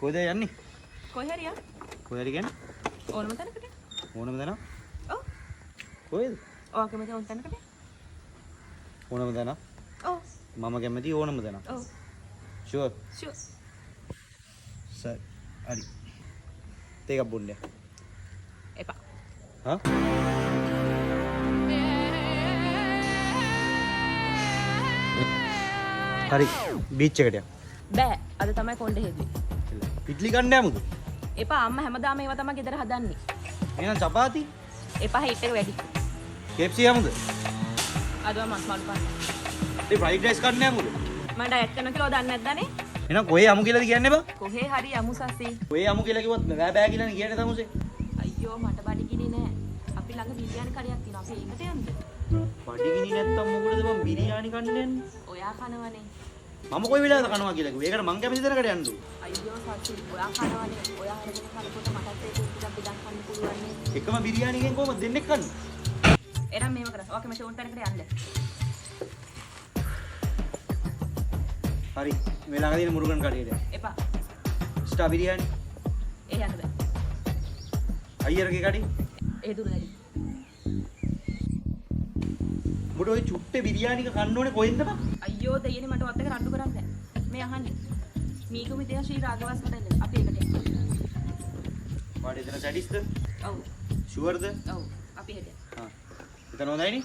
කොහෙද යන්නේ? කොහේ හරියා? කොහෙද කියන්නේ? ඕනම තැනකට. ඕනම තැන? ඔව්. කොහෙද? ඔය කැමති ඕන තැනකට. ඕනම තැන? ඔව්. මම කැමති ඕනම තැන. ඔව්. ෂුවර්. ෂුවර්. සර්. හරි. තේකක් බොන්න. එපා. හා? හරි. බීච් එකට යන්න. බෑ. අද තමයි කොණ්ඩේ හෙදුවේ. ඉඩ්ලි ගන්න යමුද? එපා අම්මා හැමදාම ඒවා තමයි ගෙදර හදන්නේ. එහෙනම් චපාති? එපා හිට එක වැඩි. KFC යමුද? අදව මස් මාළු පාන්න. ඒ ෆ්‍රයිඩ් රයිස් ගන්න යමුද? මම ඩයට් කරනවා කියලා දන්නේ නැද්දානේ? එහෙනම් කොහේ යමු කියලාද කියන්නේ බා? කොහේ හරි යමු සසී. කොහේ යමු කියලා කිව්වොත් බෑ බෑ කියලානේ කියන්නේ තමුසේ. අයියෝ මට බඩගිනි නෑ. අපි ළඟ බිරියානි කඩයක් තියෙනවා. අපි ඒකට යමුද? බඩගිනි නැත්තම් මොකටද මම බිරියානි කන්න යන්නේ? ඔයා කනවනේ. මම කොයි වෙලාවද කනවා කියලා කිව්වේ. ඒකට මං කැමති තැනකට යන්න ඕ. අයියෝ සසී ඔයා කනවනේ. ඔයා හරගෙන කනකොට මටත් ඒක ටිකක් බෙදන් කන්න පුළුවන් නේ. එකම බිරියානියෙන් කොහමද දෙන්නෙක් කන්නේ? එරම් මේව කරා. ඔයා කැමති ඕන තැනකට යන්න. හරි. මේ ළඟ තියෙන මුරුගන් කඩේට. එපා. ස්ටා බිරියානි. ඒ යන්න බෑ. අයියර්ගේ කඩේ. ඒ දුර වැඩි. උඹට ওই චුට්ටේ බිරියානික කන්න ඕනේ කොහෙන්ද බං? අයියෝ දෙයියනේ මට වත් එක රණ්ඩු කරන්න බෑ. මේ අහන්නේ. මීකු මිතේ ශ්‍රී රාගවස් හදන්න. අපි ඒකට යමු. වාඩි එතන සැඩිස්ද? ඔව්. ෂුවර්ද? ඔව්. අපි හෙට. හා. එතන හොඳයිනේ?